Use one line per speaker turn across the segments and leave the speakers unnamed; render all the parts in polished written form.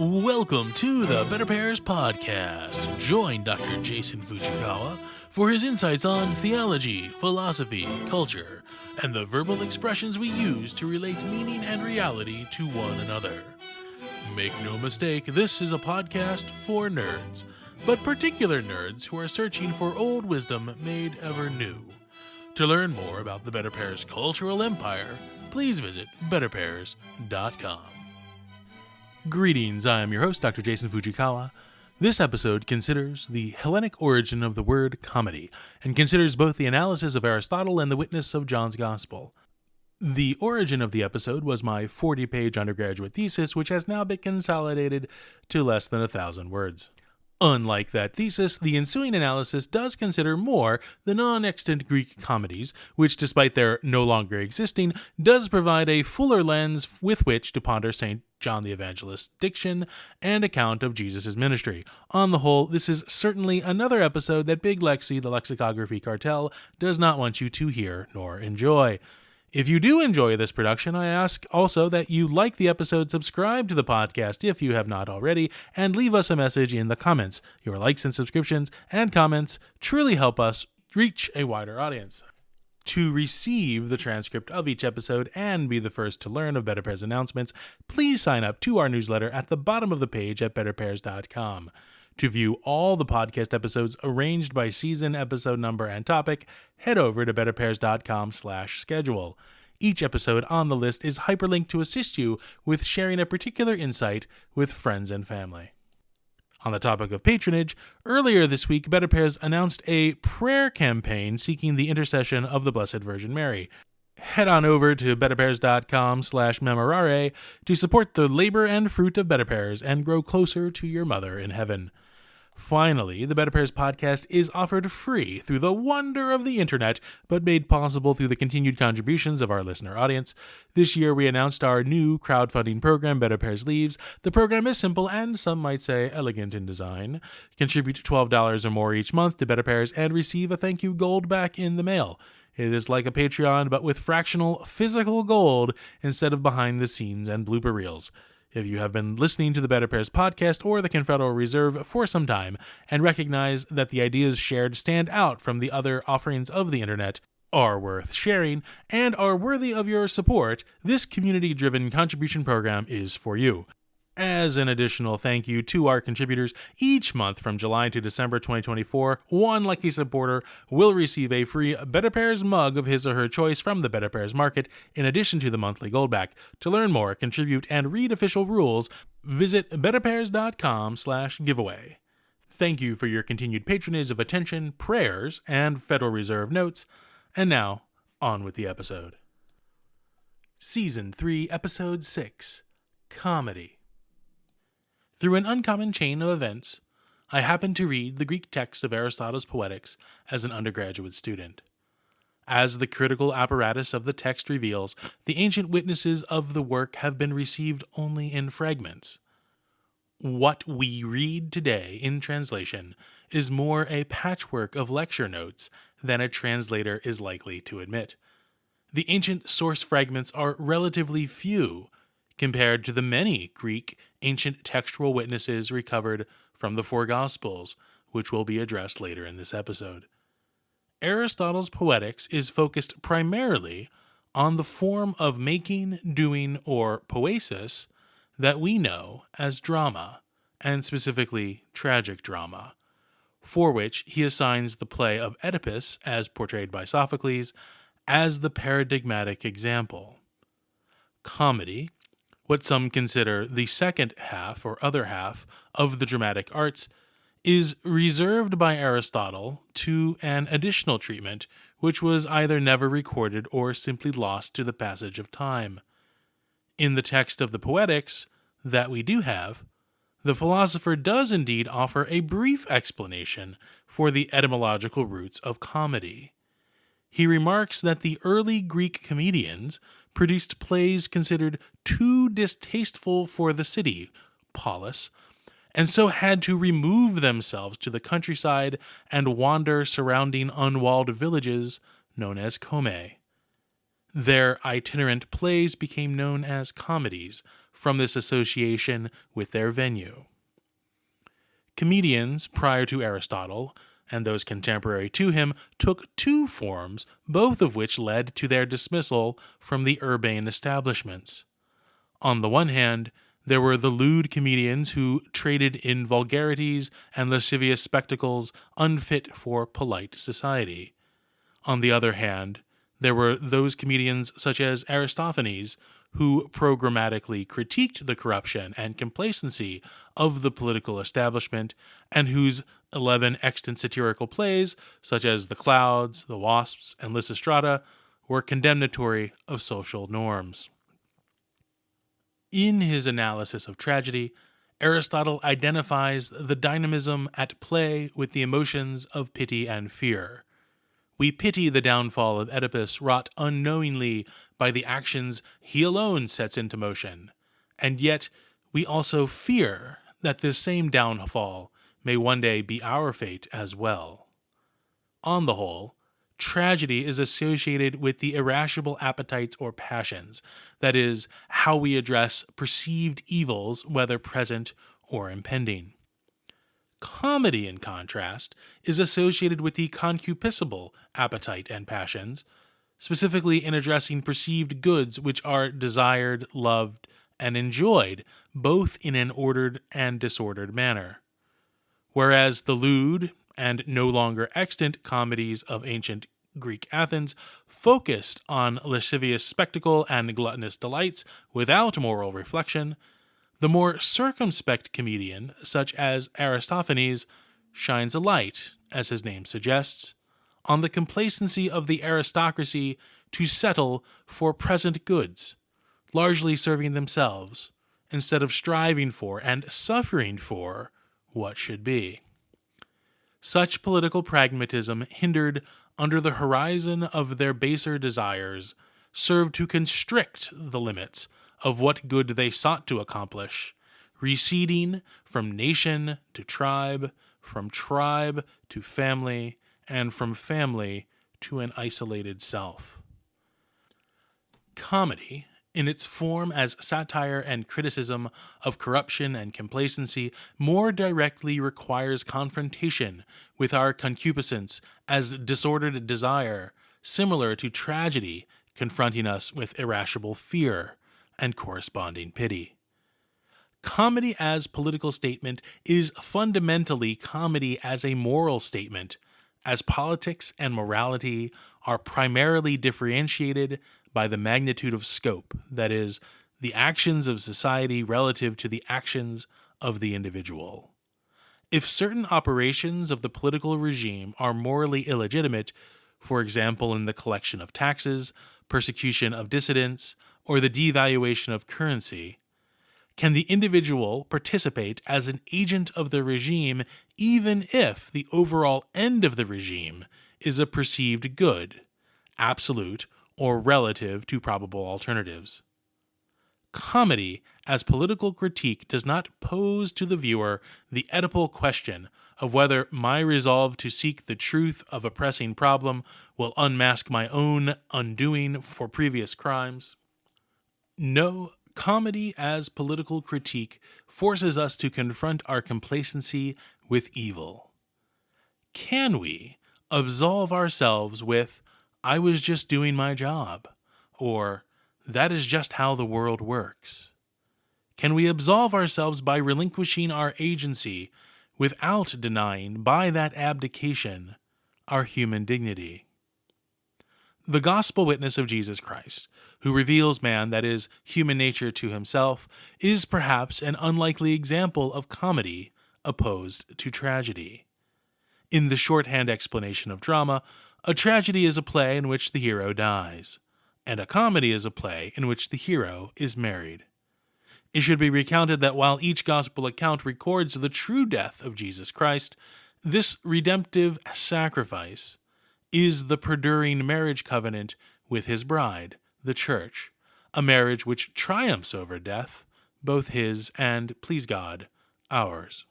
Welcome to the Better Pairs Podcast. Join Dr. Jason Fujikawa for his insights on theology, philosophy, culture, and the verbal expressions we use to relate meaning and reality to one another. Make no mistake, this is a podcast for nerds, but particular nerds who are searching for old wisdom made ever new. To learn more about the Better Pairs cultural empire, please visit betterpairs.com. Greetings, I am your host, Dr. Jason Fujikawa. This episode considers the Hellenic origin of the word comedy, and considers both the analysis of Aristotle and the witness of John's Gospel. The origin of the episode was my 40-page undergraduate thesis, which has now been consolidated to less than 1,000 words. Unlike that thesis, the ensuing analysis does consider more the non-extant Greek comedies, which, despite their no longer existing, does provide a fuller lens with which to ponder St. John the Evangelist's diction and account of Jesus' ministry. On the whole, this is certainly another episode that Big Lexi, the lexicography cartel, does not want you to hear nor enjoy. If you do enjoy this production, I ask also that you like the episode, subscribe to the podcast if you have not already, and leave us a message in the comments. Your likes and subscriptions and comments truly help us reach a wider audience. To receive the transcript of each episode and be the first to learn of Better Pairs announcements, please sign up to our newsletter at the bottom of the page at betterpairs.com. To view all the podcast episodes arranged by season, episode number, and topic, head over to betterpairs.com/schedule. Each episode on the list is hyperlinked to assist you with sharing a particular insight with friends and family. On the topic of patronage, earlier this week, Better Pairs announced a prayer campaign seeking the intercession of the Blessed Virgin Mary. Head on over to betterpairs.com/memorare to support the labor and fruit of Better Pairs and grow closer to your mother in heaven. Finally, the Better Pairs podcast is offered free through the wonder of the internet, but made possible through the continued contributions of our listener audience. This year, we announced our new crowdfunding program, Better Pairs Leaves. The program is simple and, some might say, elegant in design. Contribute $12 or more each month to Better Pairs and receive a thank you gold back in the mail. It is like a Patreon, but with fractional physical gold instead of behind the scenes and blooper reels. If you have been listening to the Better Pairs podcast or the Confederal Reserve for some time and recognize that the ideas shared stand out from the other offerings of the internet, are worth sharing, and are worthy of your support, this community-driven contribution program is for you. As an additional thank you to our contributors, each month from July to December 2024, one lucky supporter will receive a free Better Pairs mug of his or her choice from the Better Pairs market, in addition to the monthly goldback. To learn more, contribute, and read official rules, visit betterpairs.com/giveaway. Thank you for your continued patronage of attention, prayers, and Federal Reserve notes. And now, on with the episode. Season 3, Episode 6, Comedy. Through an uncommon chain of events, I happened to read the Greek text of Aristotle's Poetics as an undergraduate student. As the critical apparatus of the text reveals, the ancient witnesses of the work have been received only in fragments. What we read today in translation is more a patchwork of lecture notes than a translator is likely to admit. The ancient source fragments are relatively few compared to the many Greek ancient textual witnesses recovered from the four Gospels, which will be addressed later in this episode. Aristotle's Poetics is focused primarily on the form of making, doing, or poesis that we know as drama, and specifically tragic drama, for which he assigns the play of Oedipus, as portrayed by Sophocles, as the paradigmatic example. Comedy, what some consider the second half or other half of the dramatic arts, is reserved by Aristotle to an additional treatment which was either never recorded or simply lost to the passage of time. In the text of the Poetics that we do have, the philosopher does indeed offer a brief explanation for the etymological roots of comedy. He remarks that the early Greek comedians produced plays considered too distasteful for the city, πόλις, and so had to remove themselves to the countryside and wander surrounding unwalled villages known as comedies. Their itinerant plays became known as comedies, from this association with their venue. Comedians prior to Aristotle, and those contemporary to him, took two forms, both of which led to their dismissal from the urbane establishments. On the one hand, there were the lewd comedians who traded in vulgarities and lascivious spectacles unfit for polite society. On the other hand, there were those comedians such as Aristophanes, who programmatically critiqued the corruption and complacency of the political establishment, and whose 11 extant satirical plays, such as The Clouds, The Wasps, and Lysistrata, were condemnatory of social norms. In his analysis of tragedy, Aristotle identifies the dynamism at play with the emotions of pity and fear. We pity the downfall of Oedipus wrought unknowingly by the actions he alone sets into motion, and yet we also fear that this same downfall may one day be our fate as well. On the whole, tragedy is associated with the irascible appetites or passions, that is, how we address perceived evils, whether present or impending. Comedy, in contrast, is associated with the concupiscible appetite and passions, specifically in addressing perceived goods which are desired, loved, and enjoyed, both in an ordered and disordered manner. Whereas the lewd and no longer extant comedies of ancient Greek Athens focused on lascivious spectacle and gluttonous delights without moral reflection, the more circumspect comedian, such as Aristophanes, shines a light, as his name suggests, on the complacency of the aristocracy to settle for present goods, largely serving themselves, instead of striving for and suffering for what should be. Such political pragmatism, hindered under the horizon of their baser desires, served to constrict the limits of what good they sought to accomplish, receding from nation to tribe, from tribe to family, and from family to an isolated self. Comedy, in its form as satire and criticism of corruption and complacency, more directly requires confrontation with our concupiscence as disordered desire, similar to tragedy confronting us with irascible fear and corresponding pity. Comedy as political statement is fundamentally comedy as a moral statement, as politics and morality are primarily differentiated by the magnitude of scope, that is, the actions of society relative to the actions of the individual. If certain operations of the political regime are morally illegitimate, for example in the collection of taxes, persecution of dissidents, or the devaluation of currency, can the individual participate as an agent of the regime even if the overall end of the regime is a perceived good, absolute or relative to probable alternatives? Comedy as political critique does not pose to the viewer the Oedipal question of whether my resolve to seek the truth of a pressing problem will unmask my own undoing for previous crimes. No, comedy as political critique forces us to confront our complacency with evil. Can we absolve ourselves with, "I was just doing my job," or "that is just how the world works"? Can we absolve ourselves by relinquishing our agency without denying, by that abdication, our human dignity? The gospel witness of Jesus Christ, who reveals man, that is, human nature, to himself, is perhaps an unlikely example of comedy opposed to tragedy. In the shorthand explanation of drama, a tragedy is a play in which the hero dies, and a comedy is a play in which the hero is married. It should be recounted that while each gospel account records the true death of Jesus Christ, this redemptive sacrifice is the perduring marriage covenant with his bride, the church, a marriage which triumphs over death, both his and, please God, ours.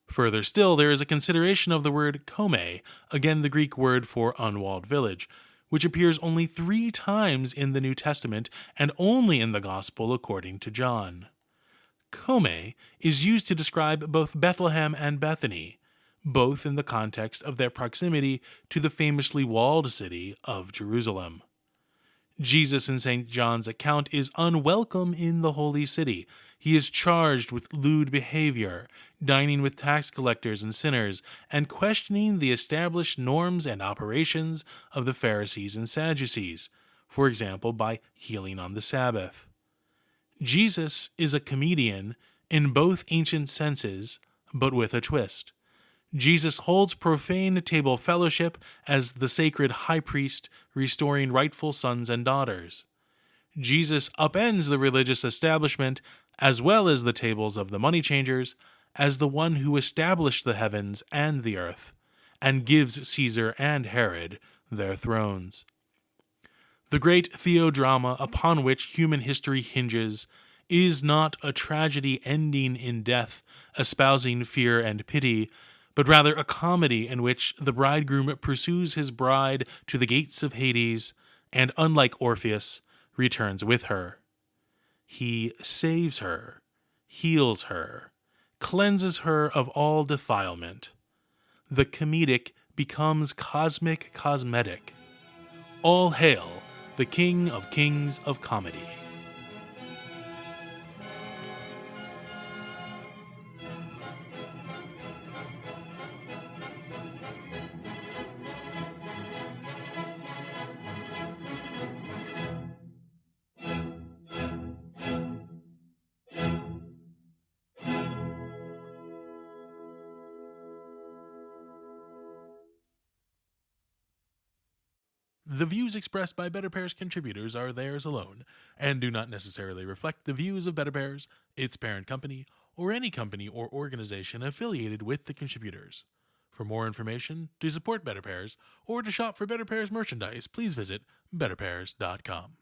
Further still, there is a consideration of the word kome, again the Greek word for unwalled village, which appears only 3 times in the New Testament and only in the Gospel according to John. Kome is used to describe both Bethlehem and Bethany, both in the context of their proximity to the famously walled city of Jerusalem. Jesus in St. John's account is unwelcome in the holy city. He is charged with lewd behavior, dining with tax collectors and sinners, and questioning the established norms and operations of the Pharisees and Sadducees, for example, by healing on the Sabbath. Jesus is a comedian in both ancient senses, but with a twist. Jesus holds profane table fellowship as the sacred high priest restoring rightful sons and daughters. Jesus upends the religious establishment as well as the tables of the money changers as the one who established the heavens and the earth, and gives Caesar and Herod their thrones. The great theodrama upon which human history hinges is not a tragedy ending in death, espousing fear and pity, but rather a comedy in which the bridegroom pursues his bride to the gates of Hades, and unlike Orpheus, returns with her. He saves her, heals her, cleanses her of all defilement. The comedic becomes cosmic cosmetic. All hail the King of Kings of Comedy. The views expressed by Better Pairs contributors are theirs alone, and do not necessarily reflect the views of Better Pairs, its parent company, or any company or organization affiliated with the contributors. For more information, to support Better Pairs, or to shop for Better Pairs merchandise, please visit betterpairs.com.